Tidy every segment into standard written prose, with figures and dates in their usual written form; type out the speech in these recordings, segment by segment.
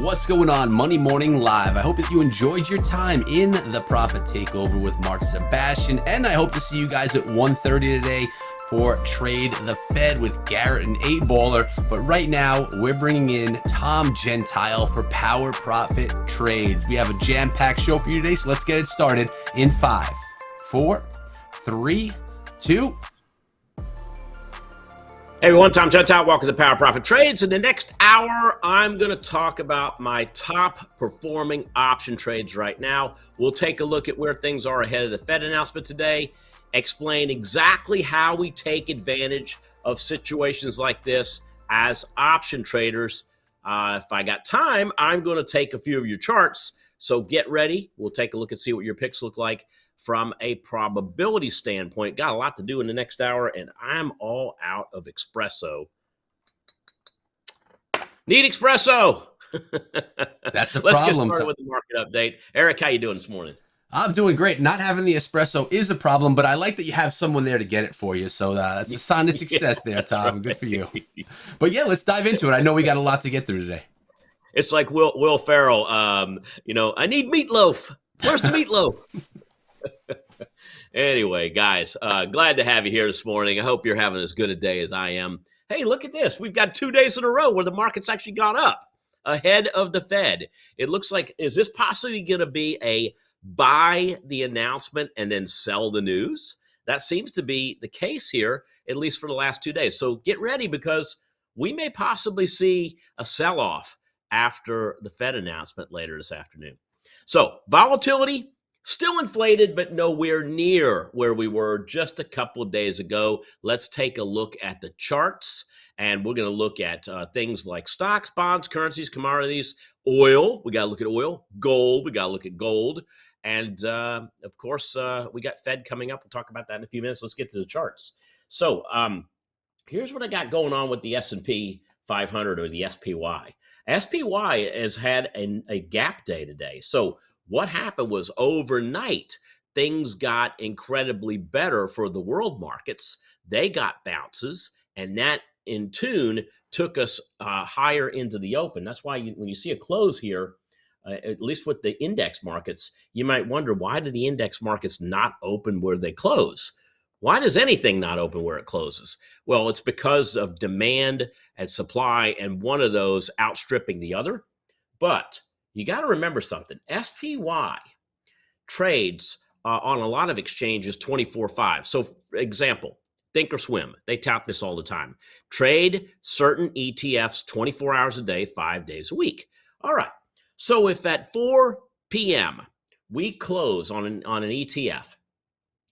What's going on? Money Morning Live. I hope that you enjoyed your time in the Profit Takeover with Mark Sebastian, and I hope to see you guys at 1:30 today for Trade the Fed with Garrett and 8Baller. But right now, we're bringing in Tom Gentile for Power Profit Trades. We have a jam-packed show for you today, so let's get it started in 5, 4, 3, 2. Hey everyone, Tom Gentile. Welcome to Power Profit Trades. In the next hour, I'm going to talk about my top performing option trades right now. We'll take a look at where things are ahead of the Fed announcement today, explain exactly how we take advantage of situations like this as option traders. If I got time, I'm going to take a few of your charts. So get ready. We'll take a look and see what your picks look like from a probability standpoint. Got a lot to do in the next hour, and I'm all out of espresso. Need espresso. That's a Let's problem. get started with the market update. Eric, how you doing this morning? I'm doing great. Not having the espresso is a problem, but I like that you have someone there to get it for you. So that's a sign of success there, Tom. Right. Good for you. But yeah, let's dive into it. I know we got a lot to get through today. It's like Will Ferrell. I need meatloaf. Where's the meatloaf? Anyway, guys, glad to have you here this morning. I hope you're having as good a day as I am. Hey, look at this. We've got 2 days in a row where the market's actually gone up ahead of the Fed. It looks like, is this possibly going to be a buy the announcement and then sell the news? That seems to be the case here, at least for the last 2 days. So get ready, because we may possibly see a sell-off after the Fed announcement later this afternoon. So volatility, still inflated, but nowhere near where we were just a couple of days ago. Let's take a look at the charts, and we're going to look at things like stocks, bonds, currencies, commodities, oil. We got to look at oil. Gold. We got to look at gold. And, of course, we got Fed coming up. We'll talk about that in a few minutes. Let's get to the charts. So here's what I got going on with the S&P 500 or the SPY. SPY has had a gap day today. So what happened was overnight, things got incredibly better for the world markets. They got bounces, and that in tune took us higher into the open. That's why when you see a close here, at least with the index markets, you might wonder, why did the index markets not open where they close? Why does anything not open where it closes? Well, it's because of demand and supply, and one of those outstripping the other. But you got to remember something. SPY trades on a lot of exchanges 24/5. So, for example, Thinkorswim, they tout this all the time. Trade certain ETFs 24 hours a day, 5 days a week. All right. So if at 4 p.m. we close on an ETF,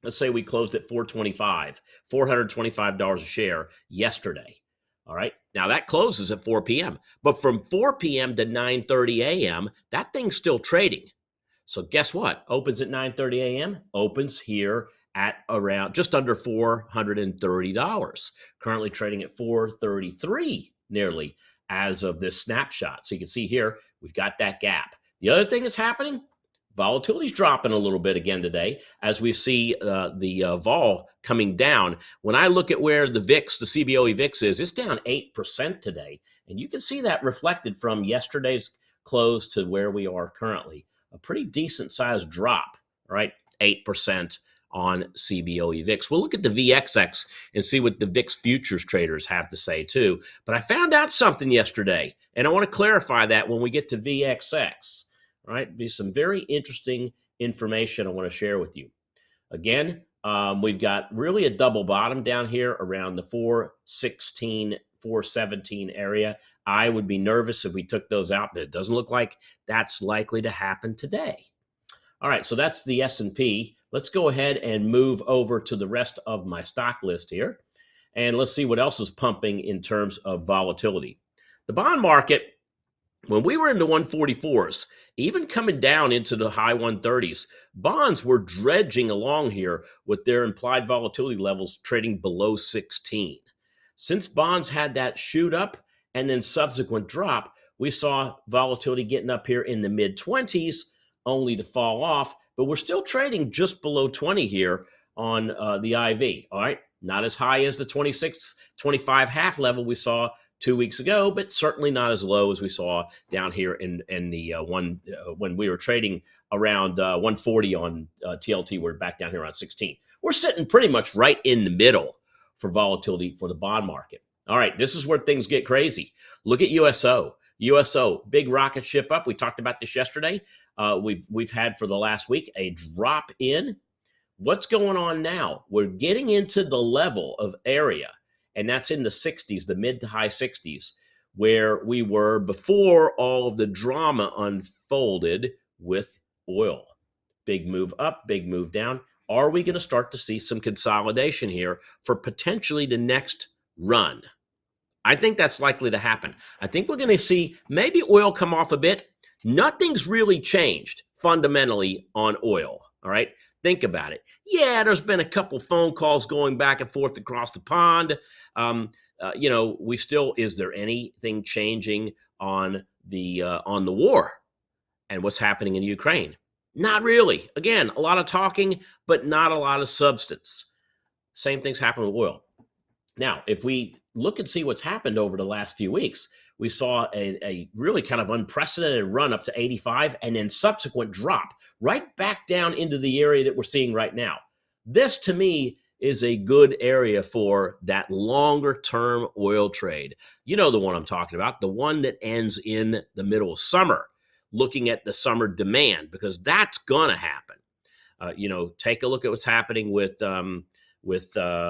let's say we closed at $425, $425 a share yesterday. All right. Now that closes at 4 p.m. But from 4 p.m. to 9:30 a.m., that thing's still trading. So guess what? Opens at 9:30 a.m., opens here at around just under $430. Currently trading at $433 nearly as of this snapshot. So you can see here, we've got that gap. The other thing that's happening, volatility's dropping a little bit again today as we see the vol coming down. When I look at where the VIX, the CBOE VIX is, it's down 8% today. And you can see that reflected from yesterday's close to where we are currently. A pretty decent sized drop, right? 8% on CBOE VIX. We'll look at the VXX and see what the VIX futures traders have to say too. But I found out something yesterday, and I want to clarify that when we get to VXX. All right, be some very interesting information I want to share with you. Again, we've got really a double bottom down here around the 416, 417 area. I would be nervous if we took those out, but it doesn't look like that's likely to happen today. All right, so that's the S&P. Let's go ahead and move over to the rest of my stock list here, and let's see what else is pumping in terms of volatility. The bond market, when we were in the 144s, even coming down into the high 130s, bonds were dredging along here with their implied volatility levels trading below 16. Since bonds had that shoot up and then subsequent drop, we saw volatility getting up here in the mid-20s, only to fall off, but we're still trading just below 20 here on the IV, all right? Not as high as the 26, 25 half level we saw 2 weeks ago, but certainly not as low as we saw down here in the when we were trading around 140 on TLT. We're back down here around 16. We're sitting pretty much right in the middle for volatility for the bond market. All right, this is where things get crazy. Look at USO. USO, big rocket ship up. We talked about this yesterday. We've had for the last week a drop in. What's going on now? We're getting into the level of area, and that's in the 60s, the mid to high 60s, where we were before all of the drama unfolded with oil. Big move up, big move down. Are we going to start to see some consolidation here for potentially the next run? I think that's likely to happen. I think we're going to see maybe oil come off a bit. Nothing's really changed fundamentally on oil, all right? Think about it. Yeah, there's been a couple phone calls going back and forth across the pond. We still, is there anything changing on the war and what's happening in Ukraine? Not really. Again, a lot of talking, but not a lot of substance. Same things happen with oil. Now, if we look and see what's happened over the last few weeks, we saw a really kind of unprecedented run up to 85 and then subsequent drop right back down into the area that we're seeing right now. This, to me, is a good area for that longer-term oil trade. You know the one I'm talking about, the one that ends in the middle of summer, looking at the summer demand, because that's going to happen. Take a look at what's happening with COVID,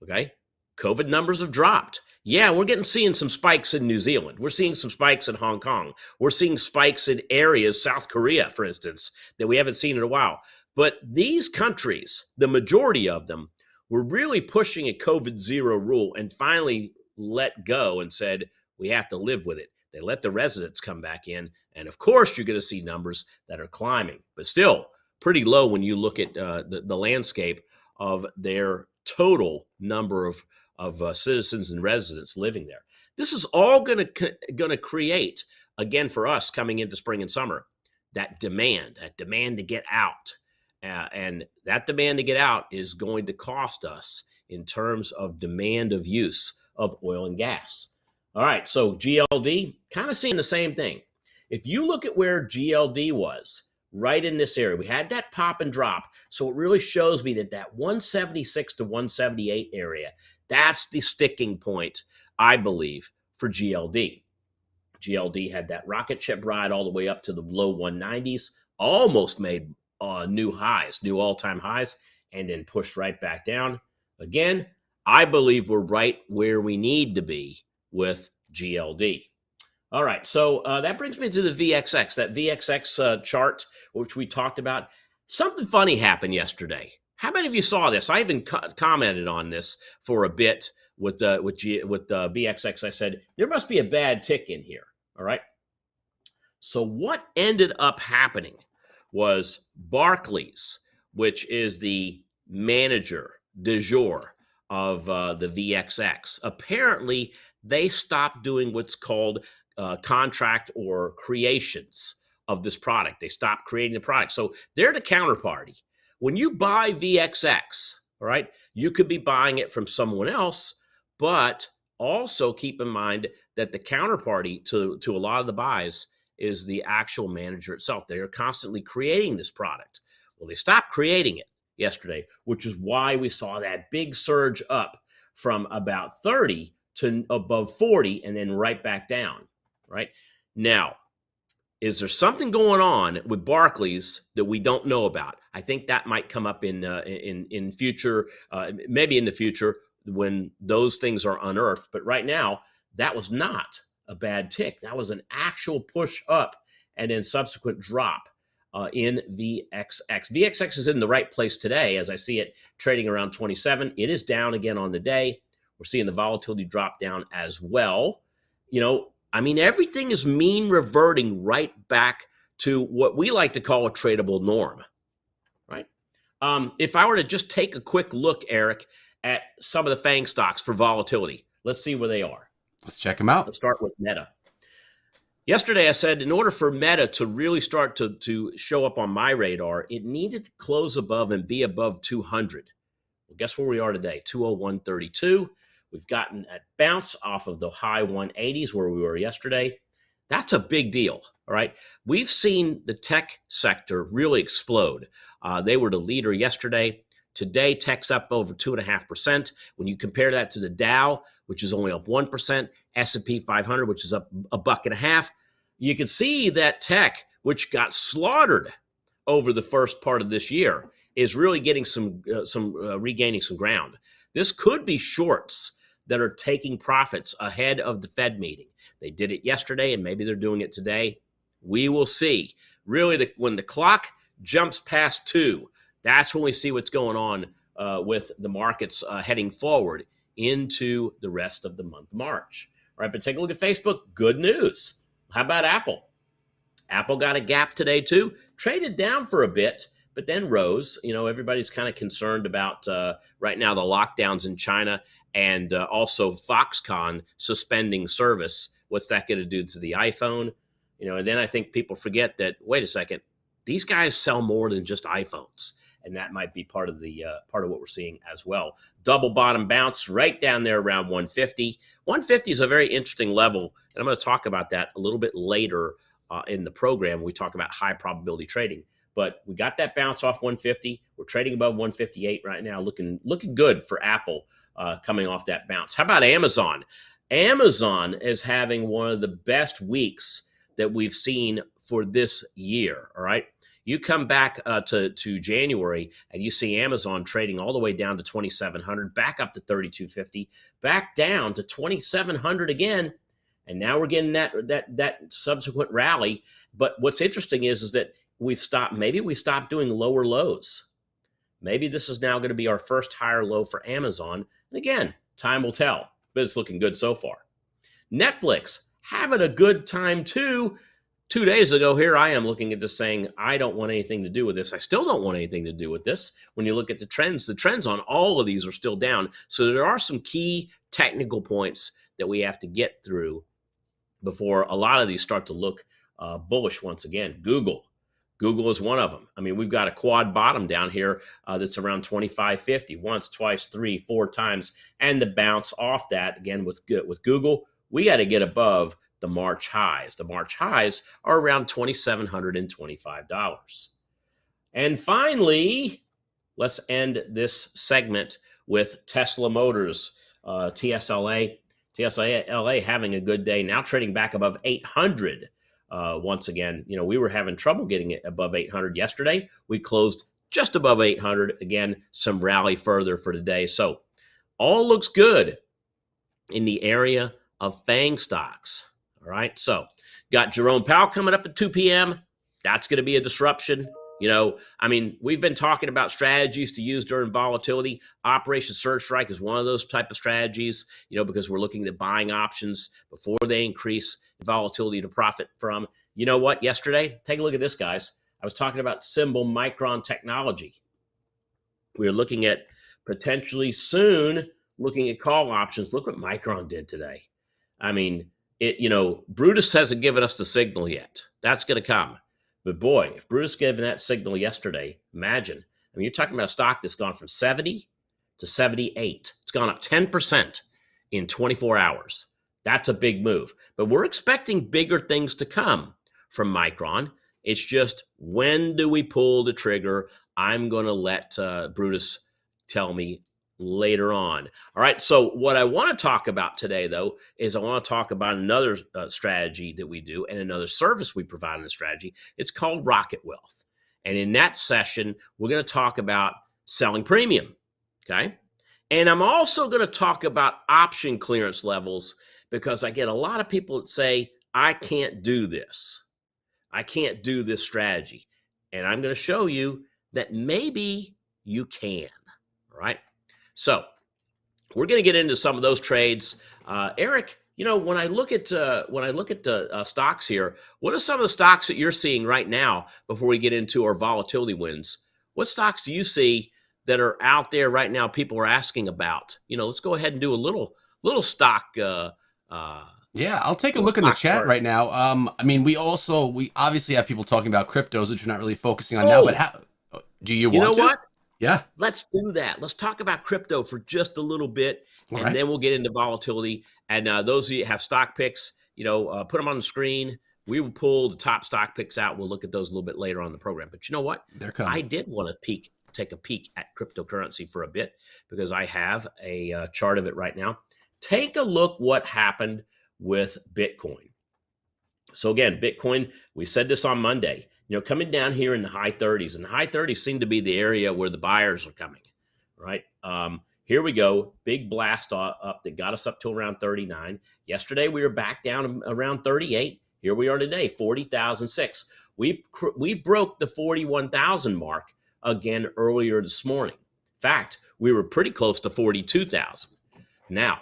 okay? COVID numbers have dropped. Yeah, we're seeing some spikes in New Zealand. We're seeing some spikes in Hong Kong. We're seeing spikes in areas, South Korea, for instance, that we haven't seen in a while. But these countries, the majority of them, were really pushing a COVID zero rule and finally let go and said, we have to live with it. They let the residents come back in. And of course, you're going to see numbers that are climbing, but still pretty low when you look at the landscape of their total number of citizens and residents living there. This is all going to create, again, for us coming into spring and summer, that demand to get out. And that demand to get out is going to cost us in terms of demand of use of oil and gas. All right, so GLD, kind of seeing the same thing. If you look at where GLD was, right in this area, we had that pop and drop. So it really shows me that 176 to 178 area, that's the sticking point, I believe, for GLD. GLD had that rocket ship ride all the way up to the low 190s, almost made new all-time highs, and then pushed right back down. Again, I believe we're right where we need to be with GLD. All right, so that brings me to the VXX, that VXX chart, which we talked about. Something funny happened yesterday. How many of you saw this? I even commented on this for a bit with VXX. I said, there must be a bad tick in here, all right? So what ended up happening was Barclays, which is the manager du jour of the VXX. Apparently, they stopped doing what's called contract or creations of this product. They stopped creating the product. So they're the counterparty. When you buy VXX, all right, you could be buying it from someone else, but also keep in mind that the counterparty to a lot of the buys is the actual manager itself. They are constantly creating this product. Well, they stopped creating it yesterday, which is why we saw that big surge up from about 30 to above 40 and then right back down, right? Now, is there something going on with Barclays that we don't know about? I think that might come up in future, maybe in the future when those things are unearthed. But right now, that was not a bad tick. That was an actual push up and then subsequent drop in VXX. VXX is in the right place today as I see it trading around 27. It is down again on the day. We're seeing the volatility drop down as well. Everything is mean reverting right back to what we like to call a tradable norm, right? If I were to just take a quick look, Eric, at some of the FANG stocks for volatility, let's see where they are. Let's check them out. Let's start with Meta. Yesterday, I said in order for Meta to really start to show up on my radar, it needed to close above and be above 200. Well, guess where we are today? 201.32. We've gotten a bounce off of the high 180s where we were yesterday. That's a big deal, all right? We've seen the tech sector really explode. They were the leader yesterday. Today, tech's up over 2.5%. When you compare that to the Dow, which is only up 1%, S&P 500, which is up $1.50, you can see that tech, which got slaughtered over the first part of this year, is really getting regaining some ground. This could be shorts that are taking profits ahead of the Fed meeting. They did it yesterday, and maybe they're doing it today. We will see. Really, when the clock jumps past 2, that's when we see what's going on with the markets heading forward into the rest of the month of March. All right, but take a look at Facebook. Good news. How about Apple? Apple got a gap today too. Traded down for a bit, but then rose. You know, everybody's kind of concerned about right now the lockdowns in China and also Foxconn suspending service. What's that going to do to the iPhone? You know, and then I think people forget that, wait a second, these guys sell more than just iPhones. And that might be part of what we're seeing as well. Double bottom bounce right down there around 150. 150 is a very interesting level, and I'm going to talk about that a little bit later in the program. We talk about high probability trading, but we got that bounce off 150. We're trading above 158 right now, looking good for Apple coming off that bounce. How about Amazon? Amazon is having one of the best weeks that we've seen for this year. All right. You come back to January and you see Amazon trading all the way down to 2,700, back up to 3,250, back down to 2,700 again. And now we're getting that subsequent rally. But what's interesting is that maybe we stopped doing lower lows. Maybe this is now going to be our first higher low for Amazon. And again, time will tell, but it's looking good so far. Netflix, having a good time too. 2 days ago, here I am looking at this saying, I don't want anything to do with this. I still don't want anything to do with this. When you look at the trends on all of these are still down. So there are some key technical points that we have to get through before a lot of these start to look bullish once again. Google is one of them. I mean, we've got a quad bottom down here that's around 2550, once, twice, 3, 4 times, and the bounce off that again with Google. We got to get above the March highs. The March highs are around $2,725. And finally, let's end this segment with Tesla Motors, TSLA. TSLA having a good day, now trading back above 800. Once again, you know, we were having trouble getting it above 800 yesterday. We closed just above 800. Again, some rally further for today. So all looks good in the area of FANG stocks. All right, so got Jerome Powell coming up at 2 p.m. That's going to be a disruption. You know, I mean, we've been talking about strategies to use during volatility. Operation Surge Strike is one of those type of strategies, you know, because we're looking at buying options before they increase volatility to profit from. You know what? Yesterday, take a look at this, guys. I was talking about symbol Micron technology. We were looking at potentially soon looking at call options. Look what Micron did today. I mean, Brutus hasn't given us the signal yet. That's going to come. But boy, if Brutus gave that signal yesterday, imagine. I mean, you're talking about a stock that's gone from 70 to 78. It's gone up 10% in 24 hours. That's a big move. But we're expecting bigger things to come from Micron. It's just, when do we pull the trigger? I'm going to let Brutus tell me later on. All right. So what I want to talk about today, though, is I want to talk about another strategy that we do and another service we provide in the strategy. It's called Rocket Wealth. And in that session, we're going to talk about selling premium. Okay. And I'm also going to talk about option clearance levels, because I get a lot of people that say, I can't do this. I can't do this strategy. And I'm going to show you that maybe you can. All right. So we're going to get into some of those trades. Eric, you know, when I look at the stocks here, what are some of the stocks that you're seeing right now before we get into our volatility wins? What stocks do you see that are out there right now people are asking about? You know, let's go ahead and do a little stock. Yeah, I'll take a look in the chat right now. I mean, we obviously have people talking about cryptos, which you're not really focusing on now. But how do you want to? You know what? Yeah. Let's do that. Let's talk about crypto for just a little bit. And then we'll get into volatility. And those of you that have stock picks, put them on the screen. We will pull the top stock picks out. We'll look at those a little bit later on in the program. But you know what? They're coming. I did want to take a peek at cryptocurrency for a bit because I have a chart of it right now. Take a look what happened with Bitcoin. So again, Bitcoin, we said this on Monday, coming down here in the high 30s, and the high 30s seem to be the area where the buyers are coming, right? Here we go, big blast up that got us up to around 39. Yesterday, we were back down around 38. Here we are today, 40,006. We broke the 41,000 mark again earlier this morning. In fact, we were pretty close to 42,000. Now,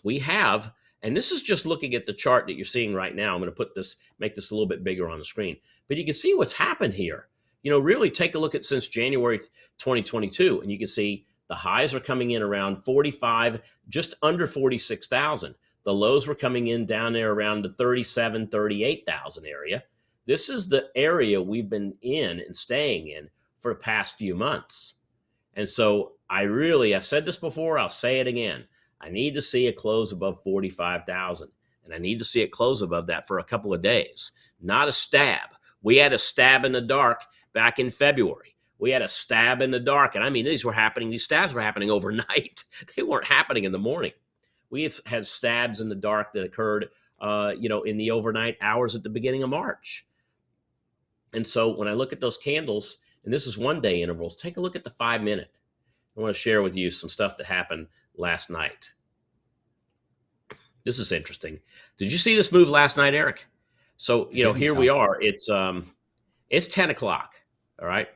we have, and this is just looking at the chart that you're seeing right now. I'm going to make this a little bit bigger on the screen. But you can see what's happened here. Really take a look at since January 2022, and you can see the highs are coming in around 45, just under 46,000. The lows were coming in down there around the 37, 38,000 area. This is the area we've been in and staying in for the past few months. And so I've said this before, I'll say it again. I need to see a close above 45,000. And I need to see it close above that for a couple of days, not a stab. We had a stab in the dark back in February. We had a stab in the dark. And I mean, these stabs were happening overnight. They weren't happening in the morning. We have had stabs in the dark that occurred, in the overnight hours at the beginning of March. And so when I look at those candles, and this is 1 day intervals, take a look at the 5 minute. I want to share with you some stuff that happened last night. This is interesting. Did you see this move last night, Eric? So, here we are. It's 10 o'clock. All right.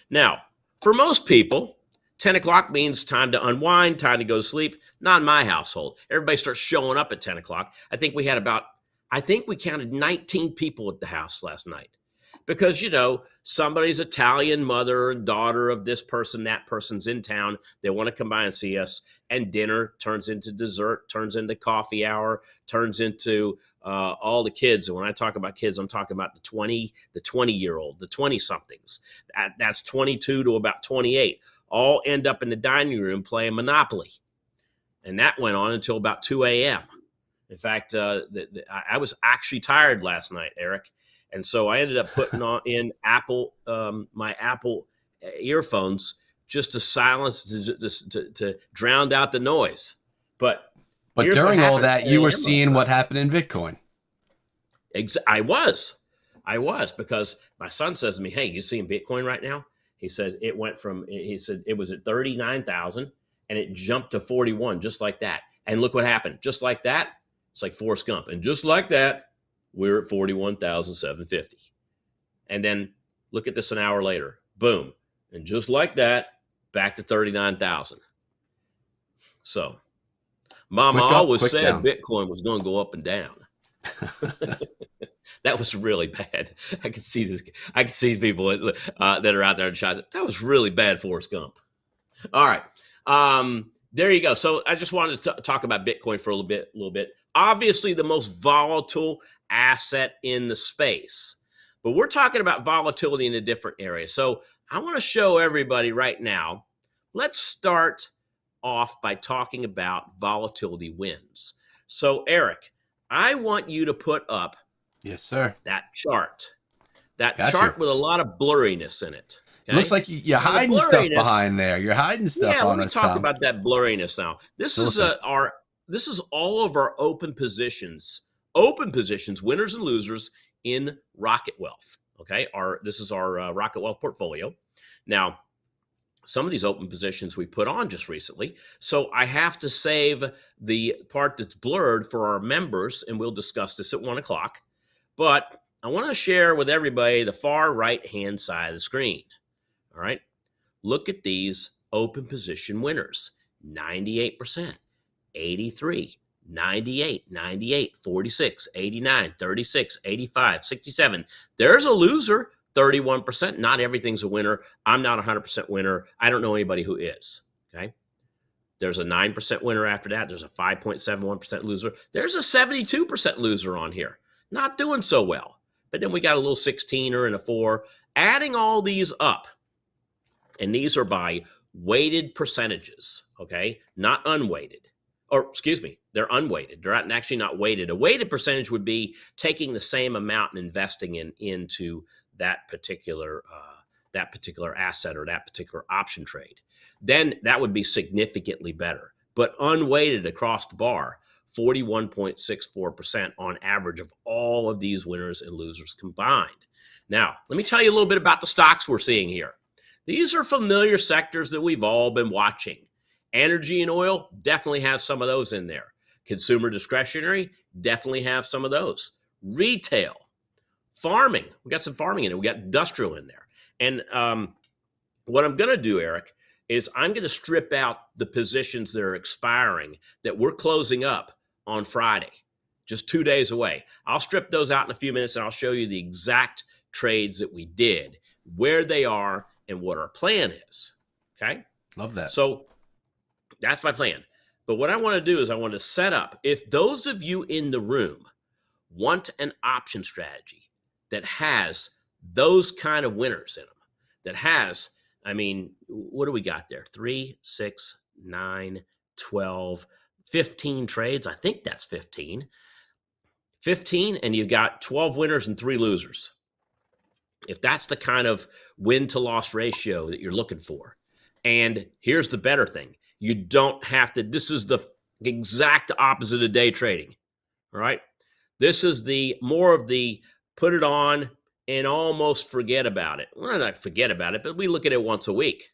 Now, for most people, 10 o'clock means time to unwind, time to go to sleep. Not in my household. Everybody starts showing up at 10 o'clock. I think we counted 19 people at the house last night. Because, somebody's Italian mother and daughter of this person, that person's in town. They want to come by and see us. And dinner turns into dessert, turns into coffee hour, turns into all the kids. And when I talk about kids, I'm talking about the 20-year-old, the 20-somethings. That's 22 to about 28. All end up in the dining room playing Monopoly. And that went on until about 2 a.m. In fact, I was actually tired last night, Eric. And so I ended up putting in my Apple earphones just to silence, to drown out the noise. But during all that, you were seeing what happened in Bitcoin. I was because my son says to me, "Hey, you seeing Bitcoin right now?" He said it was at 39,000 and it jumped to 41 just like that. And look what happened. Just like that, it's like Forrest Gump. And just like that, we're at 41,750. And then look at this an hour later. Boom. And just like that, back to 39,000. So Mama always said Bitcoin was going to go up and down. That was really bad. I can see this. I can see people that are out there and shot. That was really bad, Forrest Gump. All right. There you go. So I just wanted to talk about Bitcoin for a little bit. Obviously, the most volatile asset in the space, but we're talking about volatility in a different area. So I want to show everybody right now. Let's start off by talking about volatility wins. So Eric, I want you to put up, yes, sir, that chart chart with a lot of blurriness in it. Okay? Looks like you're hiding stuff behind there. You're hiding stuff on us, Tom. Let me talk about that blurriness now. This is all of our open positions, winners and losers in Rocket Wealth. Okay, this is our Rocket Wealth portfolio. Now, some of these open positions we put on just recently, so I have to save the part that's blurred for our members, and we'll discuss this at 1 o'clock. But I want to share with everybody the far right-hand side of the screen. All right, look at these open position winners: 98%, 83%. 98, 98, 46, 89, 36, 85, 67. There's a loser, 31%. Not everything's a winner. I'm not 100% winner. I don't know anybody who is. Okay. There's a 9% winner after that. There's a 5.71% loser. There's a 72% loser on here. Not doing so well. But then we got a little 16er and a 4. Adding all these up, and these are by weighted percentages, okay? Not unweighted. Or excuse me, they're unweighted. They're actually not weighted. A weighted percentage would be taking the same amount and investing into that particular asset or that particular option trade. Then that would be significantly better. But unweighted across the bar, 41.64% on average of all of these winners and losers combined. Now, let me tell you a little bit about the stocks we're seeing here. These are familiar sectors that we've all been watching. Energy and oil definitely have some of those in there. Consumer discretionary definitely have some of those. Retail, farming, we got some farming in it. We got industrial in there. And what I'm going to do, Eric, is I'm going to strip out the positions that are expiring that we're closing up on Friday, just 2 days away. I'll strip those out in a few minutes, and I'll show you the exact trades that we did, where they are, and what our plan is. Okay? Love that. So that's my plan. But what I want to do is I want to set up, if those of you in the room want an option strategy that has those kind of winners in them, that has, I mean, what do we got there? 3, 6, 9, 12, 15 trades. I think that's 15. 15, and you've got 12 winners and 3 losers. If that's the kind of win to loss ratio that you're looking for. And here's the better thing. You don't have to, this is the exact opposite of day trading. All right. This is the more of the put it on and almost forget about it. Well, not forget about it, but we look at it once a week.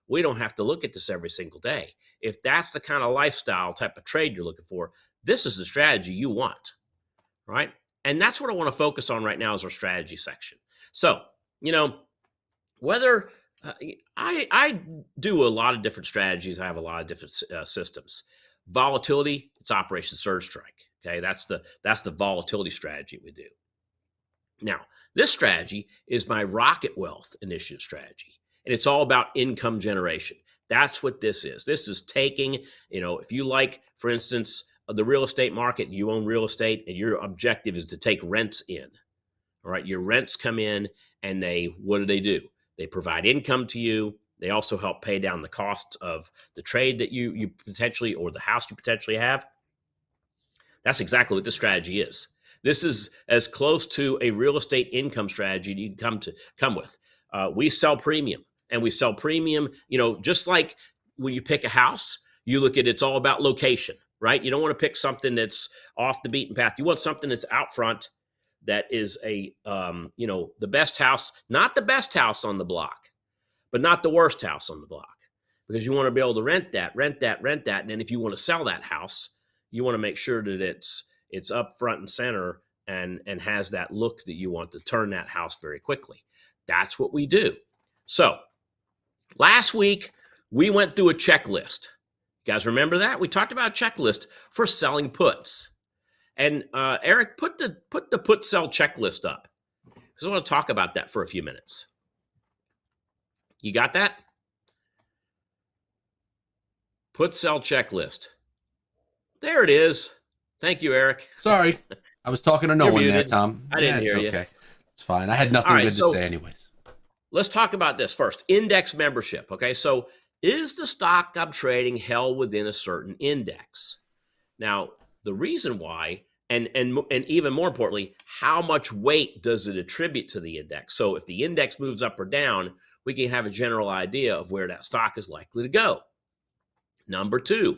We don't have to look at this every single day. If that's the kind of lifestyle type of trade you're looking for, this is the strategy you want. Right. And that's what I want to focus on right now is our strategy section. So, whether I do a lot of different strategies, I have a lot of different systems. Volatility, it's Operation Surge Strike. Okay, that's the volatility strategy we do. Now, this strategy is my Rocket Wealth Initiative strategy, and it's all about income generation. That's what this is. This is taking, if you like, for instance, the real estate market, you own real estate, and your objective is to take rents in. All right, your rents come in, and what do? They provide income to you. They also help pay down the costs of the trade that you potentially, or the house you potentially have. That's exactly what this strategy is. This is as close to a real estate income strategy you can come with. We sell premium, and we sell premium, just like when you pick a house, you look at it's all about location, right? You don't want to pick something that's off the beaten path. You want something that's out front, that is the best house, not the best house on the block, but not the worst house on the block, because you want to be able to rent that. And then if you want to sell that house, you want to make sure that it's up front and center and has that look that you want to turn that house very quickly. That's what we do. So last week we went through a checklist. You guys remember that? We talked about a checklist for selling puts. And Eric, put the put sell checklist up, because I want to talk about that for a few minutes. You got that? Put sell checklist. There it is. Thank you, Eric. Sorry, I was talking to no one there, Tom. I didn't hear you. Okay, it's fine. I had nothing good to say, anyways. Let's talk about this first. Index membership. Okay, so is the stock I'm trading held within a certain index? Now, the reason why, and even more importantly, how much weight does it attribute to the index? So if the index moves up or down, we can have a general idea of where that stock is likely to go. Number 2,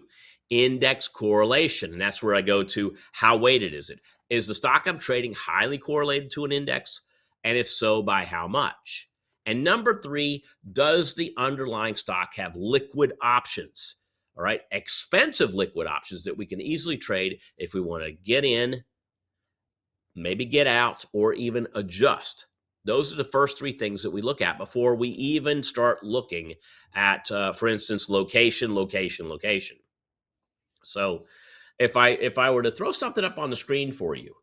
index correlation. And that's where I go to how weighted is it? Is the stock I'm trading highly correlated to an index? And if so, by how much? And number 3, does the underlying stock have liquid options? All right, expensive liquid options that we can easily trade if we want to get in, maybe get out, or even adjust. Those are the first 3 things that we look at before we even start looking at, for instance, location. So if I were to throw something up on the screen for you,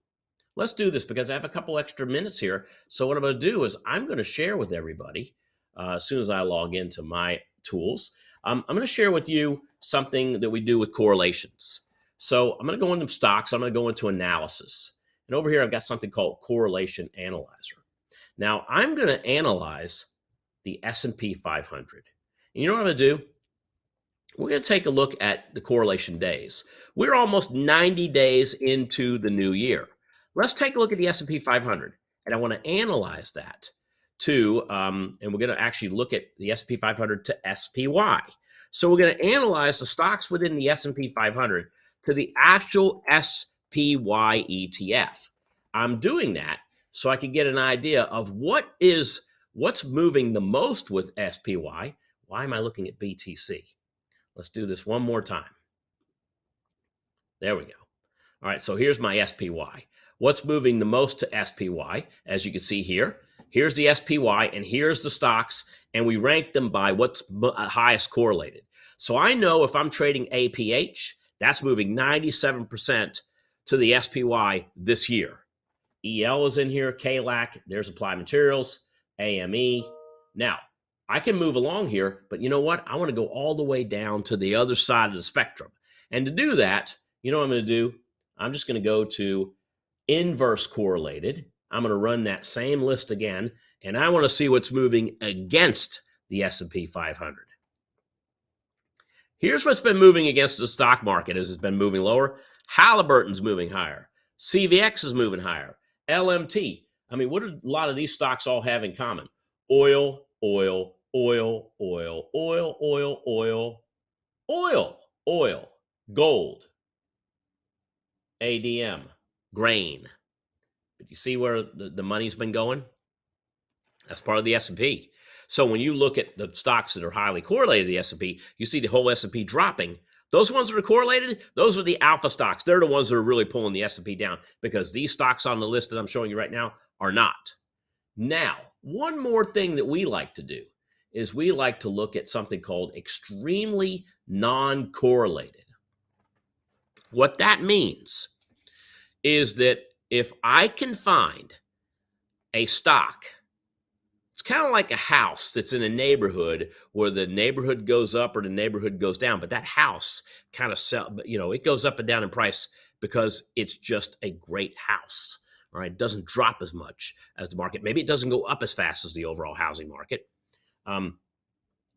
let's do this because I have a couple extra minutes here. So what I'm going to do is I'm going to share with everybody as soon as I log into my tools. I'm going to share with you something that we do with correlations. So I'm going to go into stocks. I'm going to go into analysis. And over here, I've got something called Correlation Analyzer. Now, I'm going to analyze the S&P 500. And you know what I'm going to do? We're going to take a look at the correlation days. We're almost 90 days into the new year. Let's take a look at the S&P 500, and I want to analyze that to, and we're going to actually look at the S&P 500 to SPY. So we're going to analyze the stocks within the S&P 500 to the actual SPY ETF. I'm doing that so I can get an idea of what's moving the most with SPY. Why am I looking at BTC? Let's do this one more time. There we go. All right, so here's my SPY. What's moving the most to SPY? As you can see here, here's the SPY, and here's the stocks, and we rank them by what's highest correlated. So I know if I'm trading APH, that's moving 97% to the SPY this year. EL is in here, KLAC, there's Applied Materials, AME. Now, I can move along here, but you know what? I want to go all the way down to the other side of the spectrum. And to do that, you know what I'm going to do? I'm just going to go to inverse correlated. I'm going to run that same list again, and I want to see what's moving against the S&P 500. Here's what's been moving against the stock market as it's been moving lower. Halliburton's moving higher. CVX is moving higher. LMT. I mean, what do a lot of these stocks all have in common? Oil, oil, oil, oil, oil, oil, oil, oil, oil, gold, ADM, grain. But you see where the money's been going? That's part of the S&P. So when you look at the stocks that are highly correlated to the S&P, you see the whole S&P dropping. Those ones that are correlated, those are the alpha stocks. They're the ones that are really pulling the S&P down because these stocks on the list that I'm showing you right now are not. Now, one more thing that we like to do is we like to look at something called extremely non-correlated. What that means is that if I can find a stock, it's kind of like a house that's in a neighborhood where the neighborhood goes up or the neighborhood goes down, but that house kind of it goes up and down in price because it's just a great house. All right, it doesn't drop as much as the market. Maybe it doesn't go up as fast as the overall housing market. And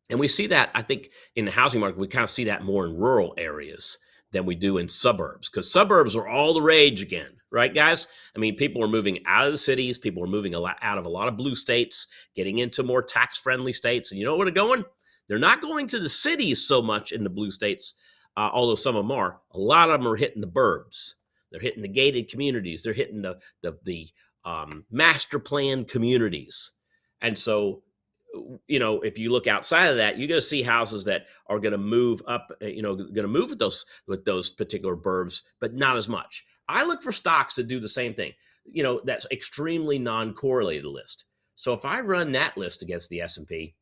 we see that, I think, in the housing market, we kind of see that more in rural areas than we do in suburbs, because suburbs are all the rage again, right, guys? I mean, people are moving out of the cities. People are moving out of a lot of blue states, getting into more tax-friendly states. And you know where they're going? They're not going to the cities so much in the blue states, although some of them are. A lot of them are hitting the burbs. They're hitting the gated communities. They're hitting the master plan communities. And so, you know, if you look outside of that, you're going to see houses that are going to move up, going to move with those particular burbs, but not as much. I look for stocks that do the same thing. You know, that's extremely non-correlated list. So if I run that list against the S&P,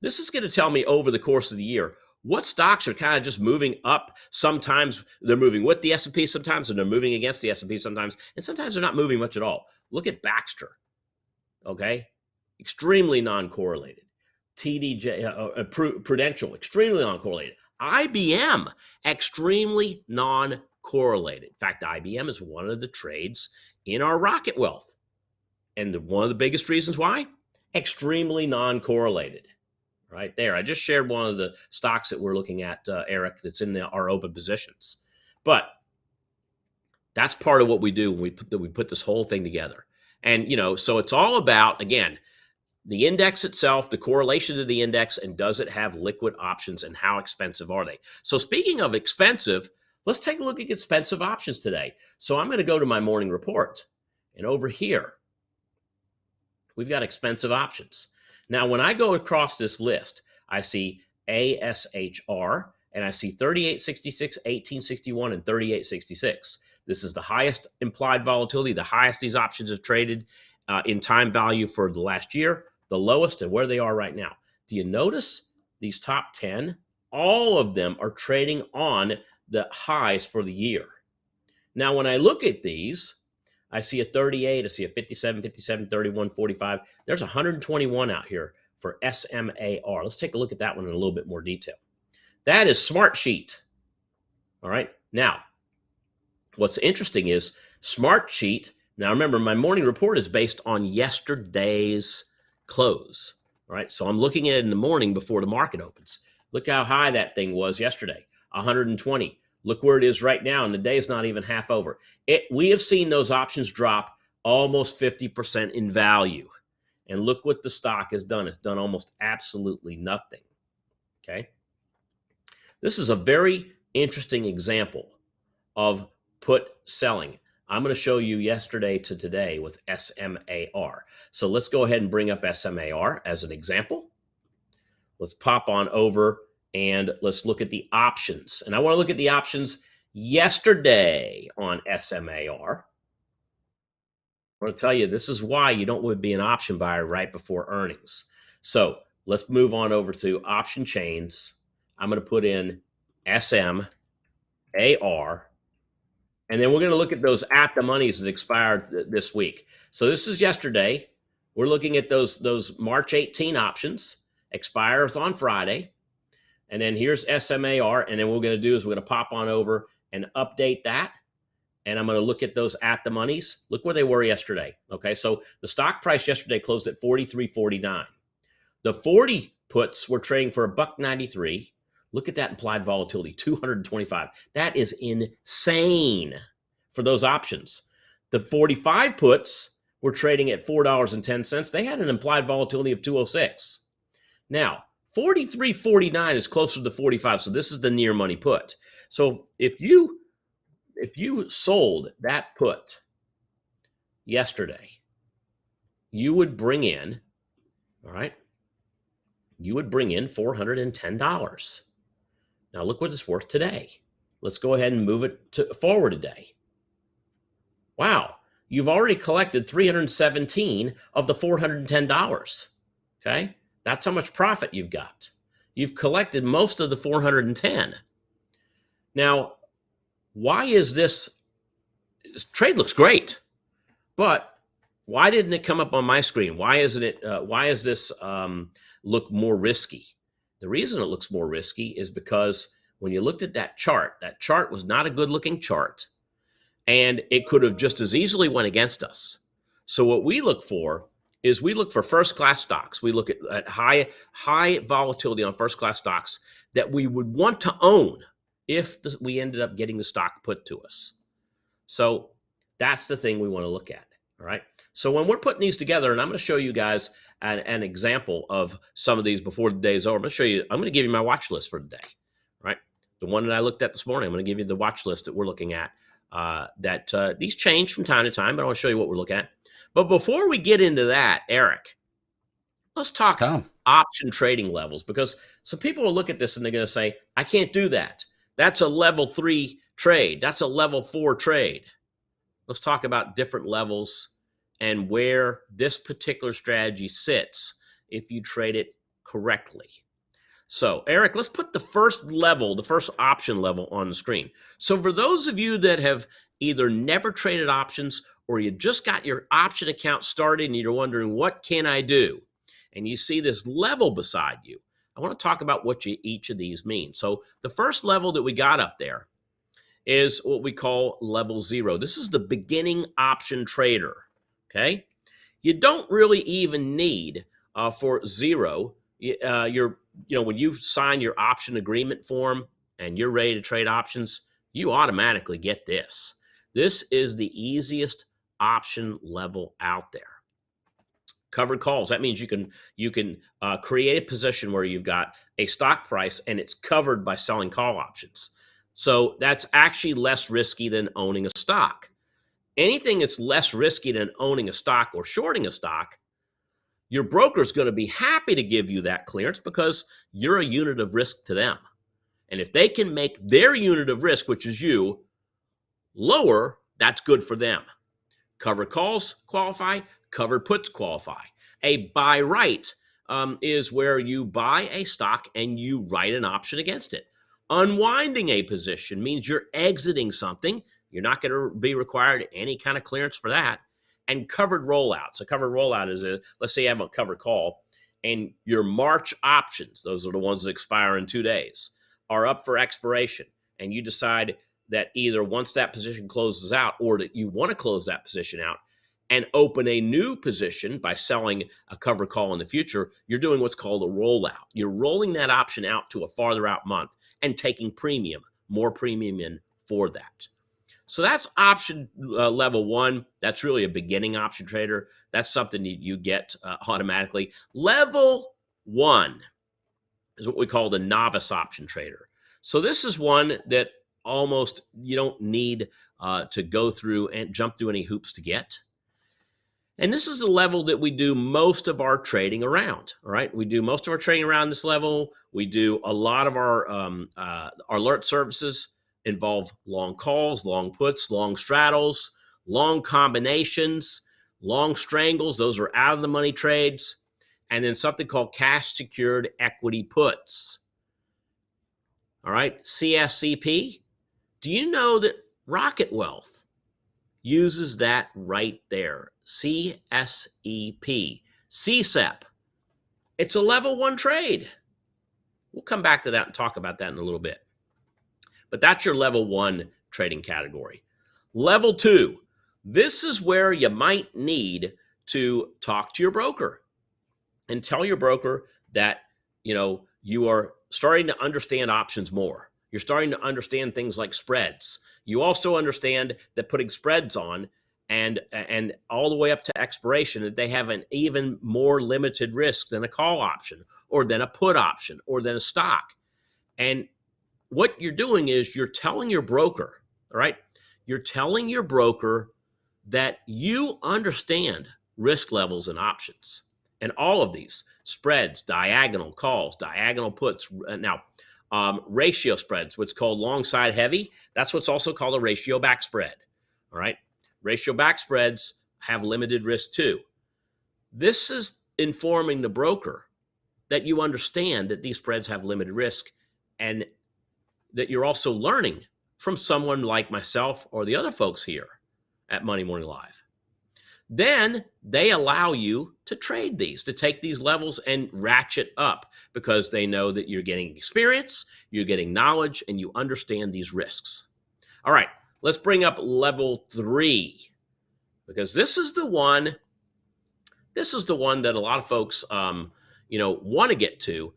this is going to tell me over the course of the year what stocks are kind of just moving up. Sometimes they're moving with the S&P sometimes, and they're moving against the S&P sometimes, and sometimes they're not moving much at all. Look at Baxter, okay? Extremely non-correlated. TDJ, Prudential, extremely non-correlated. IBM, extremely non-correlated. In fact, IBM is one of the trades in our Rocket Wealth. And one of the biggest reasons why? Extremely non-correlated. Right there. I just shared one of the stocks that we're looking at, Eric, that's in our open positions. But that's part of what we do when we put this whole thing together. And, so it's all about, again, the index itself, the correlation to the index, and does it have liquid options, and how expensive are they? So speaking of expensive, let's take a look at expensive options today. So I'm going to go to my morning report, and over here, we've got expensive options. Now, when I go across this list, I see ASHR, and I see 3866, 1861, and 3866. This is the highest implied volatility, the highest these options have traded in time value for the last year, the lowest, and where they are right now. Do you notice these top 10? All of them are trading on the highs for the year. Now, when I look at these, I see a 38, I see a 57, 57, 31, 45. There's 121 out here for SMAR. Let's take a look at that one in a little bit more detail. That is Smartsheet. All right. Now, what's interesting is Smartsheet. Now, remember, my morning report is based on yesterday's close. All right, so I'm looking at it in the morning before the market opens. Look how high that thing was yesterday, 120. Look where it is right now, and the day is not even half over. We have seen those options drop almost 50% in value. And look what the stock has done. It's done almost absolutely nothing. Okay. This is a very interesting example of put selling. I'm going to show you yesterday to today with SMAR. So let's go ahead and bring up SMAR as an example. Let's pop on over and let's look at the options. And I want to look at the options yesterday on SMAR. I want to tell you, this is why you don't want to be an option buyer right before earnings. So let's move on over to option chains. I'm going to put in SMAR, and then we're going to look at those at the monies that expired this week. So this is yesterday. We're looking at those March 18 options, expires on Friday. And then here's SMAR, and then what we're going to do is we're going to pop on over and update that. And I'm going to look at those at the monies. Look where they were yesterday. Okay, so the stock price yesterday closed at 43.49. The 40 puts were trading for $1.93. Look at that implied volatility, 225. That is insane for those options. The 45 puts were trading at $4.10. They had an implied volatility of 206. Now, 43.49 is closer to 45, so this is the near money put. So if you sold that put yesterday, you would bring in, all right, you would bring in $410. Now look what it's worth today. Let's go ahead and move it forward a day. Wow, you've already collected $317 of the $410. Okay, that's how much profit you've got. You've collected most of the $410. Now, why is this trade looks great, but why didn't it come up on my screen? Why is this look more risky? The reason it looks more risky is because when you looked at that chart was not a good looking chart, and it could have just as easily went against us. So what we look for is we look for first class stocks. We look at high volatility on first class stocks that we would want to own if we ended up getting the stock put to us. So that's the thing we want to look at, all right? So when we're putting these together, and I'm going to show you guys an example of some of these before the day's over. I'm going to give you my watch list for today, right? The one that I looked at this morning, I'm going to give you the watch list that we're looking at. These change from time to time, but I want to show you what we're looking at. But before we get into that, Eric, let's talk option trading levels, because some people will look at this and they're going to say, I can't do that. That's a level 3 trade. That's a level 4 trade. Let's talk about different levels and where this particular strategy sits if you trade it correctly. So, Eric, let's put the first level, the first option level on the screen. So for those of you that have either never traded options or you just got your option account started and you're wondering, what can I do? And you see this level beside you. I want to talk about what each of these mean. So the first level that we got up there is what we call level 0. This is the beginning option trader, okay? You don't really even need for 0, when you sign your option agreement form and you're ready to trade options, you automatically get this. This is the easiest option level out there. Covered calls. That means you can create a position where you've got a stock price and it's covered by selling call options. So that's actually less risky than owning a stock. Anything that's less risky than owning a stock or shorting a stock, your broker's going to be happy to give you that clearance because you're a unit of risk to them. And if they can make their unit of risk, which is you, lower, that's good for them. Covered calls qualify, covered puts qualify. A buy right is where you buy a stock and you write an option against it. Unwinding a position means you're exiting something. You're not going to be required any kind of clearance for that. And covered rollouts. A covered rollout is let's say you have a covered call and your March options, those are the ones that expire in 2 days, are up for expiration. And you decide that either once that position closes out or that you want to close that position out, and open a new position by selling a covered call in the future, you're doing what's called a rollout. You're rolling that option out to a farther out month and taking premium, more premium in for that. So that's option level one. That's really a beginning option trader. That's something you get automatically. Level one is what we call the novice option trader. So this is one that almost you don't need to go through and jump through any hoops to get. And this is the level that we do most of our trading around. All right, we do most of our trading around this level. We do a lot of our alert services involve long calls, long puts, long straddles, long combinations, long strangles. Those are out of the money trades. And then something called cash secured equity puts. All right, CSCP. Do you know that Rocket Wealth uses that right there? CSEP, CSEP. It's a level one trade. We'll come back to that and talk about that in a little bit. But that's your level one trading category. Level two, this is where you might need to talk to your broker and tell your broker that, you are starting to understand options more. You're starting to understand things like spreads. You also understand that putting spreads on and all the way up to expiration, that they have an even more limited risk than a call option or than a put option or than a stock. And what you're doing is you're telling your broker, all right? You're telling your broker that you understand risk levels and options and all of these spreads, diagonal calls, diagonal puts. Now, ratio spreads, what's called long side heavy, that's what's also called a ratio back spread, all right? Ratio back spreads have limited risk too. This is informing the broker that you understand that these spreads have limited risk and that you're also learning from someone like myself or the other folks here at Money Morning Live. Then they allow you to trade these, to take these levels and ratchet up because they know that you're getting experience, you're getting knowledge, and you understand these risks. All right, let's bring up level three because this is the one that a lot of folks, want to get to.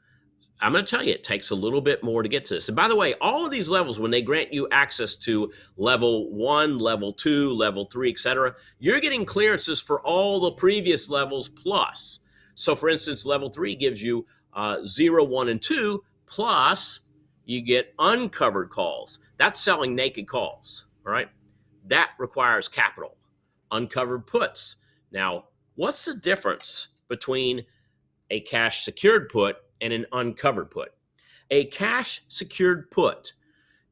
I'm going to tell you, it takes a little bit more to get to this. And by the way, all of these levels, when they grant you access to level 1, level 2, level 3, etc., you're getting clearances for all the previous levels plus. So for instance, level 3 gives you 0, 1, and 2, plus you get uncovered calls. That's selling naked calls, all right? That requires capital. Uncovered puts. Now, what's the difference between a cash secured put and an uncovered put? A cash secured put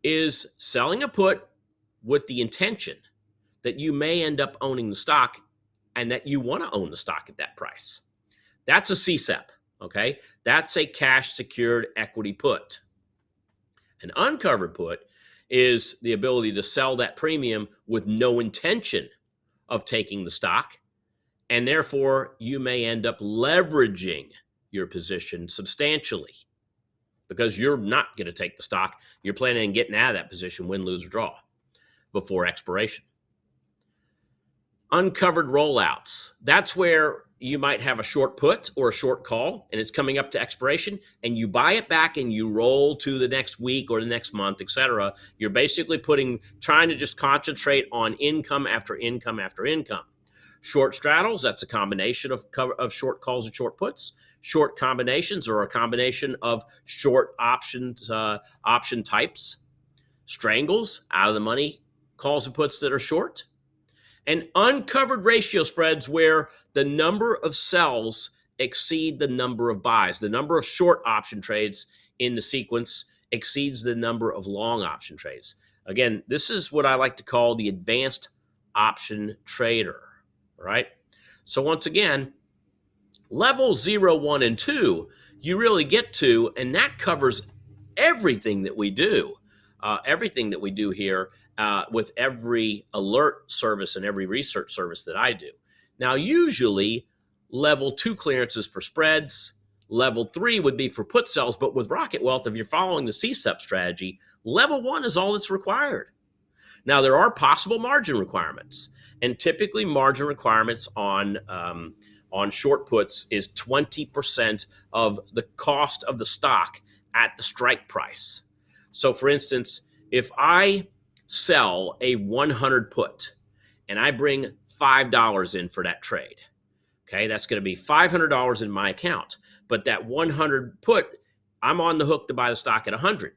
is selling a put with the intention that you may end up owning the stock and that you want to own the stock at that price. That's a CSEP, okay? That's a cash secured equity put. An uncovered put is the ability to sell that premium with no intention of taking the stock, and therefore you may end up leveraging your position substantially because you're not going to take the stock. You're planning on getting out of that position, win, lose, or draw before expiration. Uncovered rollouts. That's where you might have a short put or a short call and it's coming up to expiration and you buy it back and you roll to the next week or the next month, etc. You're basically trying to just concentrate on income after income after income. Short straddles, that's a combination of short calls and short puts. Short combinations are a combination of short options, option types. Strangles, out of the money calls and puts that are short. And uncovered ratio spreads where the number of sells exceed the number of buys. The number of short option trades in the sequence exceeds the number of long option trades. Again, this is what I like to call the advanced option trader, right? So once again, level 0, 1, and 2, you really get to, and that covers everything that we do. Everything that we do here with every alert service and every research service that I do. Now, usually, level 2 clearances for spreads, level 3 would be for put sells, but with Rocket Wealth, if you're following the CSEP strategy, level 1 is all that's required. Now, there are possible margin requirements, And typically margin requirements on short puts is 20% of the cost of the stock at the strike price. So for instance, if I sell a 100 put and I bring $5 in for that trade, okay, that's going to be $500 in my account. But that 100 put, I'm on the hook to buy the stock at 100.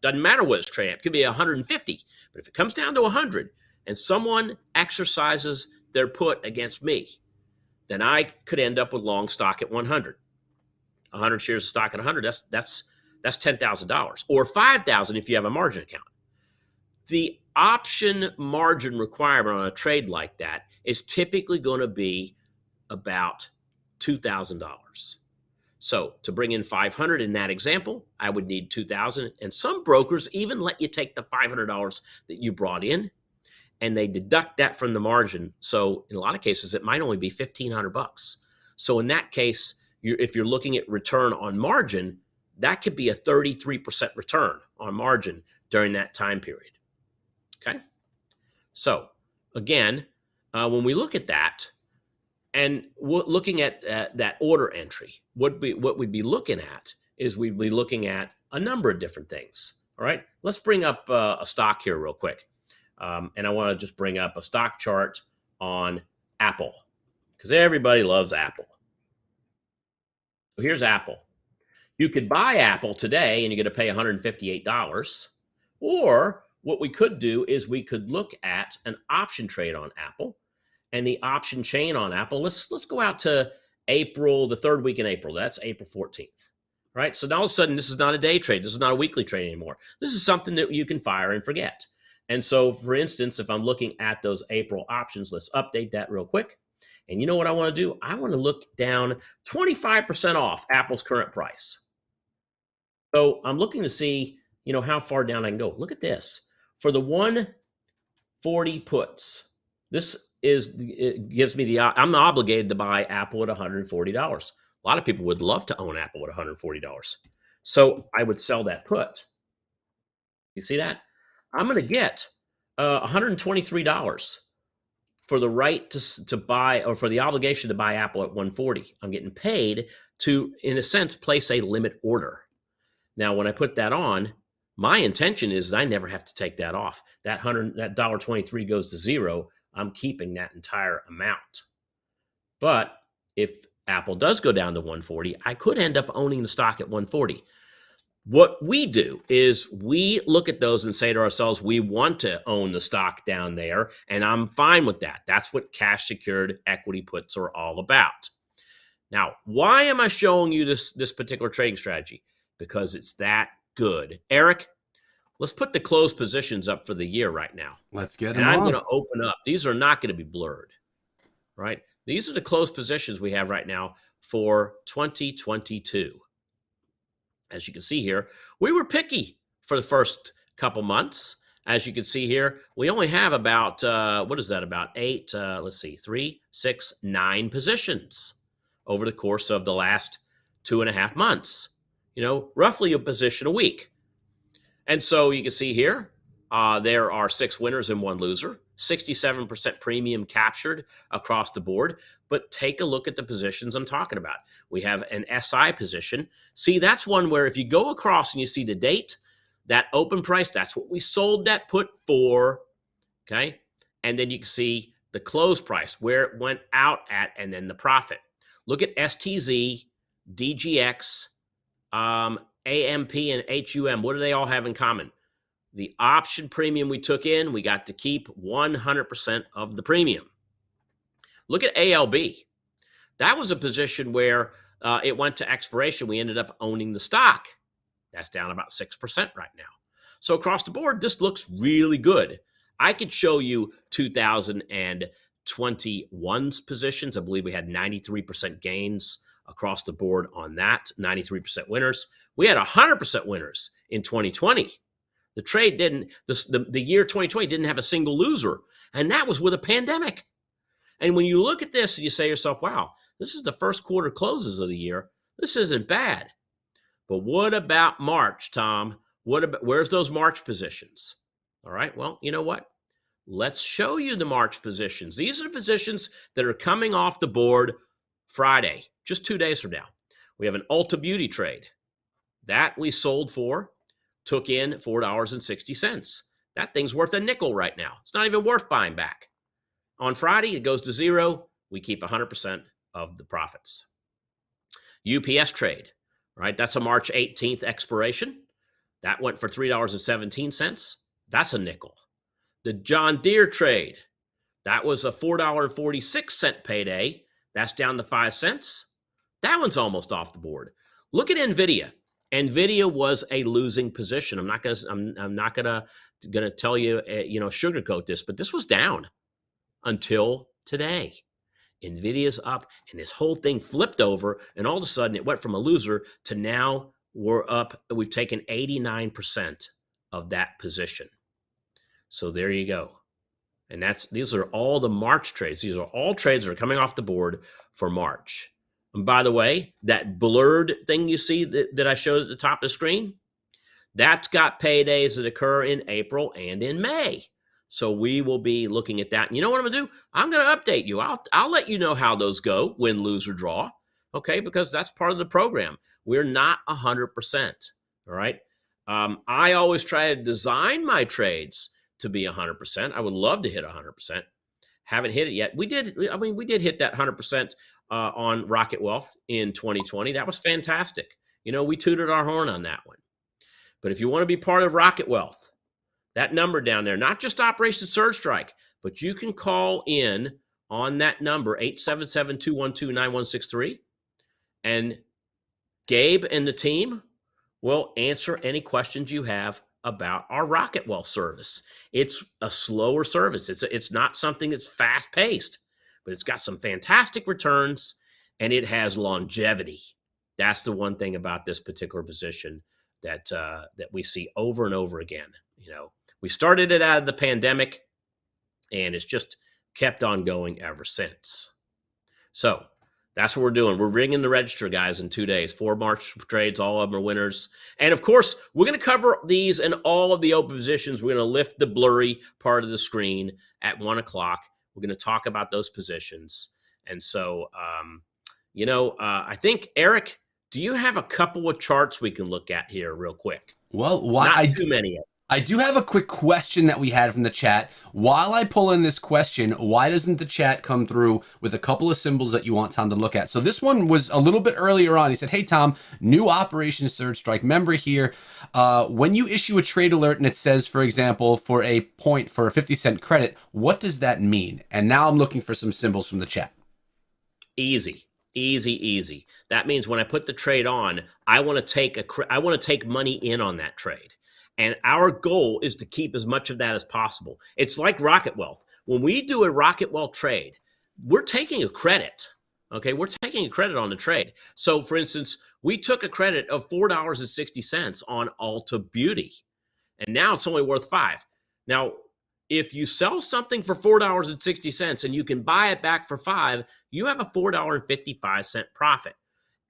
Doesn't matter what it's trading at. It could be 150. But if it comes down to 100 and someone exercises their put against me, then I could end up with long stock at 100. 100 shares of stock at 100, that's $10,000 or $5,000 if you have a margin account. The option margin requirement on a trade like that is typically going to be about $2,000. So to bring in 500 in that example, I would need 2,000. And some brokers even let you take the $500 that you brought in and they deduct that from the margin. So in a lot of cases, it might only be $1,500. So in that case, if you're looking at return on margin, that could be a 33% return on margin during that time period. Okay. So again, when we look at that and looking at that order entry, what we'd be looking at is we'd be looking at a number of different things. All right. Let's bring up a stock here real quick. And I want to just bring up a stock chart on Apple because everybody loves Apple. So here's Apple. You could buy Apple today and you're going to pay $158. Or what we could do is we could look at an option trade on Apple and the option chain on Apple. Let's go out to April, the third week in April. That's April 14th. Right? So now all of a sudden, this is not a day trade. This is not a weekly trade anymore. This is something that you can fire and forget. And so, for instance, if I'm looking at those April options, let's update that real quick. And you know what I want to do? I want to look down 25% off Apple's current price. So I'm looking to see, how far down I can go. Look at this. For the 140 puts, it gives me I'm obligated to buy Apple at $140. A lot of people would love to own Apple at $140. So I would sell that put. You see that? I'm going to get $123 for the right to buy, or for the obligation to buy Apple at $140. I'm getting paid to, in a sense, place a limit order. Now, when I put that on, my intention is I never have to take that off. That $1.23 goes to zero. I'm keeping that entire amount. But if Apple does go down to 140, I could end up owning the stock at 140. What we do is we look at those and say to ourselves, we want to own the stock down there, and I'm fine with that. That's what cash secured equity puts are all about. Now, why am I showing you this particular trading strategy? Because it's that good. Eric, let's put the closed positions up for the year right now. Let's get them. And I'm going to open up. These are not going to be blurred, right? These are the closed positions we have right now for 2022. As you can see here, we were picky for the first couple months. As you can see here, we only have about, about 9 positions over the course of the last 2.5 months. Roughly a position a week. And so you can see here, there are 6 winners and 1 loser, 67% premium captured across the board. But take a look at the positions I'm talking about. We have an SI position. See, that's one where if you go across and you see the date, that open price, that's what we sold that put for, okay? And then you can see the close price, where it went out at, and then the profit. Look at STZ, DGX, AMP, and HUM. What do they all have in common? The option premium we took in, we got to keep 100% of the premium. Look at ALB. That was a position where it went to expiration. We ended up owning the stock. That's down about 6% right now. So across the board, this looks really good. I could show you 2021's positions. I believe we had 93% gains across the board on that, 93% winners. We had 100% winners in 2020. The trade didn't, the year 2020 didn't have a single loser, and that was with a pandemic. And when you look at this and you say to yourself, wow, this is the first quarter closes of the year. This isn't bad. But what about March, Tom? Where's those March positions? All right, well, you know what? Let's show you the March positions. These are the positions that are coming off the board Friday, just 2 days from now. We have an Ulta Beauty trade. That we sold for, took in $4.60. That thing's worth a nickel right now. It's not even worth buying back. On Friday, it goes to zero. We keep 100% of the profits. UPS trade, right? That's a March 18th expiration. That went for $3.17. That's a nickel. The John Deere trade, that was a $4.46 payday. That's down to 5 cents. That one's almost off the board. Look at Nvidia. Nvidia was a losing position. I'm not gonna tell you, sugarcoat this, but this was down until today. Nvidia's up, and this whole thing flipped over, and all of a sudden it went from a loser to now we're up. We've taken 89% of that position. So there you go. And these are all the March trades. These are all trades that are coming off the board for March. And by the way, that blurred thing you see that I showed at the top of the screen, that's got paydays that occur in April and in May. So we will be looking at that. And you know what I'm going to do? I'm going to update you. I'll let you know how those go, win, lose, or draw, okay? Because that's part of the program. We're not 100%, all right? I always try to design my trades to be 100%. I would love to hit 100%. Haven't hit it yet. We did hit that 100% on Rocket Wealth in 2020. That was fantastic. We tooted our horn on that one. But if you want to be part of Rocket Wealth, that number down there, not just Operation Surge Strike, but you can call in on that number, 877-212-9163, and Gabe and the team will answer any questions you have about our Rocket Wealth service. It's a slower service. It's not something that's fast-paced, but it's got some fantastic returns, and it has longevity. That's the one thing about this particular position that we see over and over again. We started it out of the pandemic, and it's just kept on going ever since. So that's what we're doing. We're ringing the register, guys, in 2 days. 4 March trades, all of them are winners. And, of course, we're going to cover these and all of the open positions. We're going to lift the blurry part of the screen at 1 o'clock. We're going to talk about those positions. And so, I think, Eric, do you have a couple of charts we can look at here real quick? Well, not too many of them. I do have a quick question that we had from the chat. While I pull in this question, why doesn't the chat come through with a couple of symbols that you want Tom to look at? So this one was a little bit earlier on. He said, hey, Tom, new Operation Surge Strike member here. When you issue a trade alert and it says, for example, for a 50-cent credit, what does that mean? And now I'm looking for some symbols from the chat. Easy. That means when I put the trade on, I want to take money in on that trade. And our goal is to keep as much of that as possible. It's like Rocket Wealth. When we do a Rocket Wealth trade, we're taking a credit. Okay, we're taking a credit on the trade. So, for instance, we took a credit of $4.60 on Ulta Beauty, and now it's only worth $5. Now, if you sell something for $4.60 and you can buy it back for $5, you have a $4.55 profit.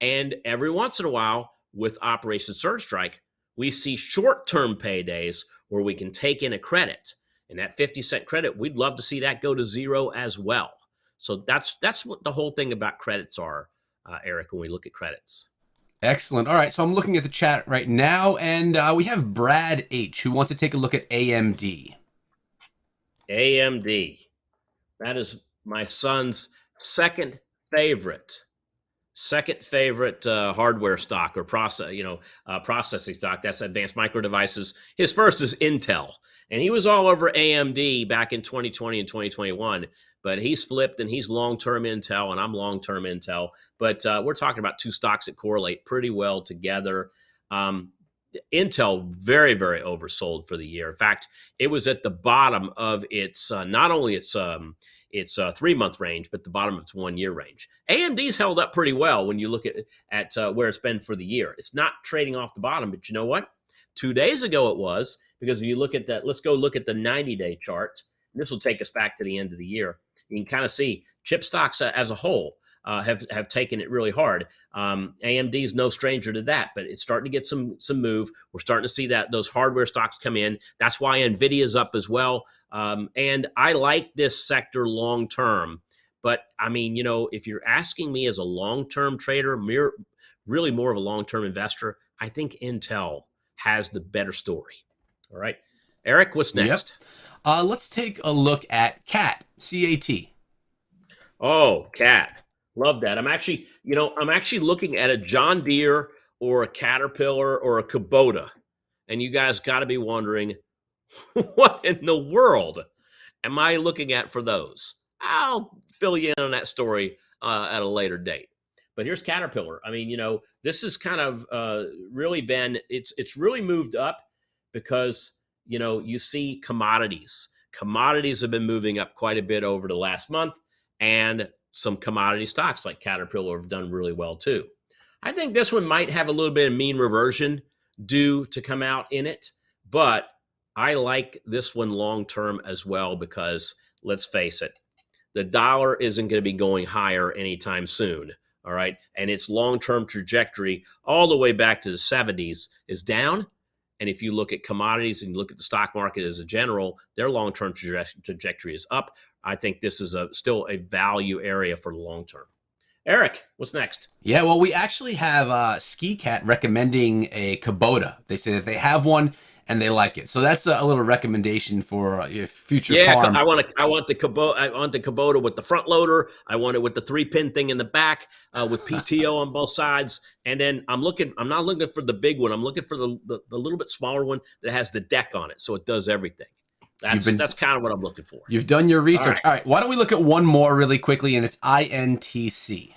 And every once in a while, with Operation Surge Strike, we see short-term paydays where we can take in a credit. And that 50-cent credit, we'd love to see that go to zero as well. So that's what the whole thing about credits are, Eric, when we look at credits. Excellent. All right, so I'm looking at the chat right now, and we have Brad H., who wants to take a look at AMD. AMD. That is my son's second favorite hardware stock or processing stock. That's Advanced Micro Devices. His first is Intel, and he was all over AMD back in 2020 and 2021. But he's flipped, and he's long-term Intel, and I'm long-term Intel. But we're talking about two stocks that correlate pretty well together. Intel very, very oversold for the year. In fact, it was at the bottom of its not only its 3-month range, but the bottom of its 1-year range. AMD's held up pretty well when you look at where it's been for the year. It's not trading off the bottom, but you know what? 2 days ago it was, because if you look at that, let's go look at the 90-day chart. This will take us back to the end of the year. You can kind of see chip stocks as a whole. have taken it really hard. AMD is no stranger to that, but it's starting to get some move. We're starting to see that those hardware stocks come in. That's why Nvidia is up as well. And I like this sector long term. But I mean, if you're asking me as a long-term trader, really more of a long-term investor, I think Intel has the better story. All right, Eric, what's next? Yep. Let's take a look at CAT, C-A-T. Oh, CAT, love that. I'm actually looking at a John Deere or a Caterpillar or a Kubota, and you guys got to be wondering, what in the world am I looking at for those? I'll fill you in on that story at a later date. But here's Caterpillar. I mean, this has kind of really been, it's really moved up because, you see commodities. Commodities have been moving up quite a bit over the last month, and some commodity stocks like Caterpillar have done really well too. I think this one might have a little bit of mean reversion due to come out in it, but I like this one long term as well because, let's face it, the dollar isn't going to be going higher anytime soon, all right? And its long-term trajectory all the way back to the 70s is down. And if you look at commodities and you look at the stock market as a general, their long-term trajectory is up. I think this is still a value area for the long term. Eric, what's next? Yeah, well, we actually have SkiCat recommending a Kubota. They say that they have one and they like it. So that's a little recommendation for your future farm. I want the Kubota with the front loader. I want it with the 3-pin thing in the back with PTO on both sides. And then I'm not looking for the big one. I'm looking for the little bit smaller one that has the deck on it, so it does everything. That's kind of what I'm looking for. You've done your research. All right. Why don't we look at one more really quickly, and it's INTC.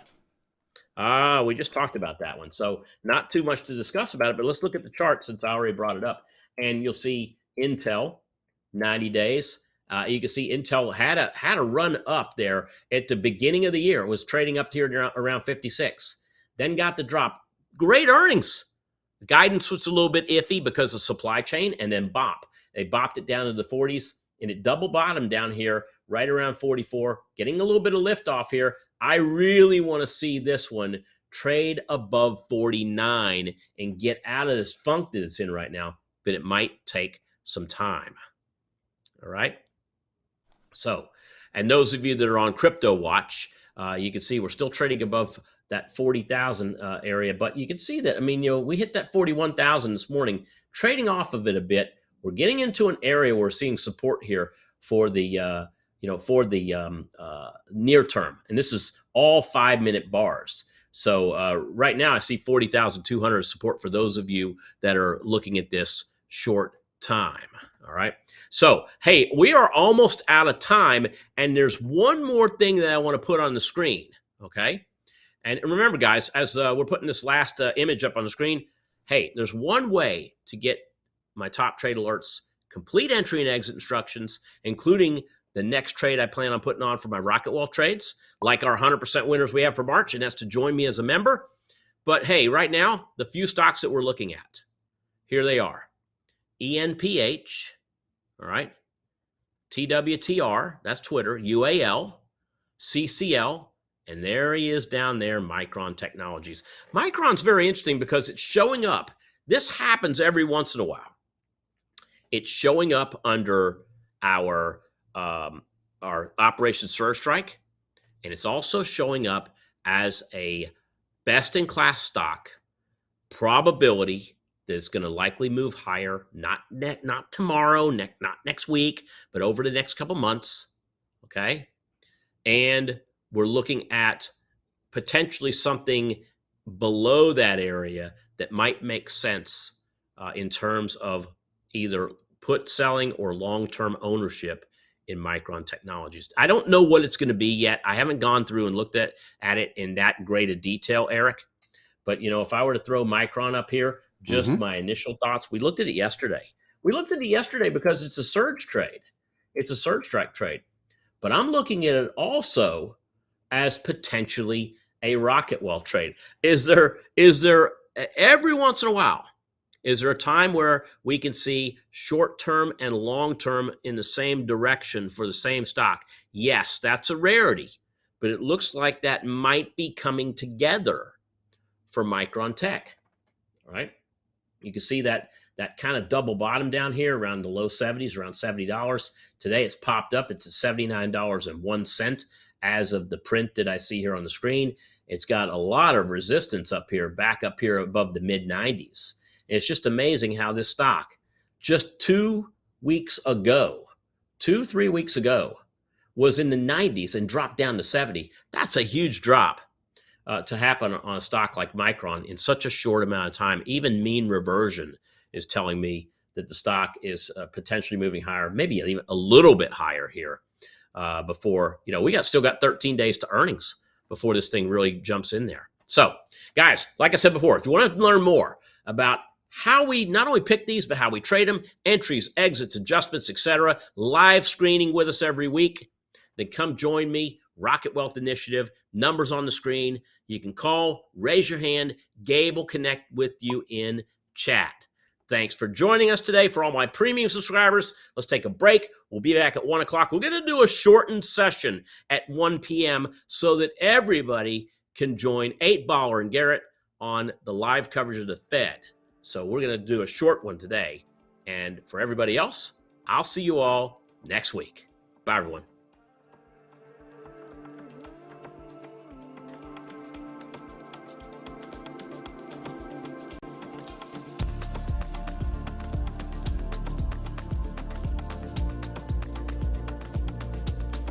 We just talked about that one. So not too much to discuss about it, but let's look at the chart since I already brought it up. And you'll see Intel, 90 days. You can see Intel had a run up there at the beginning of the year. It was trading up here around 56. Then got the drop. Great earnings. The guidance was a little bit iffy because of supply chain, and then bop. They bopped it down to the 40s, and it double bottomed down here right around 44, getting a little bit of lift off here. I really want to see this one trade above 49 and get out of this funk that it's in right now, but it might take some time. All right. So, and those of you that are on Crypto Watch, you can see we're still trading above that 40,000 area, but you can see that, I mean, we hit that 41,000 this morning, trading off of it a bit. We're getting into an area where we're seeing support here for the, near term. And this is all 5-minute bars. So right now I see 40,200 support for those of you that are looking at this short time. All right. So, hey, we are almost out of time. And there's one more thing that I want to put on the screen. Okay. And remember, guys, as we're putting this last image up on the screen, hey, there's one way to get my top trade alerts, complete entry and exit instructions, including the next trade I plan on putting on for my Rocket Wall trades, like our 100% winners we have for March, and that's to join me as a member. But hey, right now, the few stocks that we're looking at, here they are. ENPH, all right, TWTR, that's Twitter, UAL, CCL, and there he is down there, Micron Technologies. Micron's very interesting because it's showing up. This happens every once in a while. It's showing up under our Operation Surge Strike, and it's also showing up as a best-in-class stock probability that it's going to likely move higher, not tomorrow, not next week, but over the next couple months, okay? And we're looking at potentially something below that area that might make sense in terms of either put selling or long-term ownership in Micron Technologies. I don't know what it's going to be yet. I haven't gone through and looked at it in that great a detail, Eric. But, if I were to throw Micron up here, just my initial thoughts, we looked at it yesterday. We looked at it yesterday because it's a surge trade. It's a surge strike trade. But I'm looking at it also as potentially a rocket well trade. Is there every once in a while, is there a time where we can see short-term and long-term in the same direction for the same stock? Yes, that's a rarity. but it looks like that might be coming together for Micron Tech. All right. You can see that kind of double bottom down here around the low 70s, around $70. Today it's popped up. It's at $79.01 as of the print that I see here on the screen. It's got a lot of resistance up here, back up here above the mid 90s. It's just amazing how this stock just 2 weeks ago, 3 weeks ago, was in the 90s and dropped down to 70. That's a huge drop to happen on a stock like Micron in such a short amount of time. Even mean reversion is telling me that the stock is potentially moving higher, maybe even a little bit higher here before, we still got 13 days to earnings before this thing really jumps in there. So, guys, like I said before, if you want to learn more about how we not only pick these, but how we trade them, entries, exits, adjustments, etc., live screening with us every week, then come join me, Rocket Wealth Initiative, numbers on the screen. You can call, raise your hand. Gabe will connect with you in chat. Thanks for joining us today. For all my premium subscribers, let's take a break. We'll be back at 1 o'clock. We're going to do a shortened session at 1 p.m. so that everybody can join 8Baller and Garrett on the live coverage of the Fed. So we're going to do a short one today. And for everybody else, I'll see you all next week. Bye, everyone.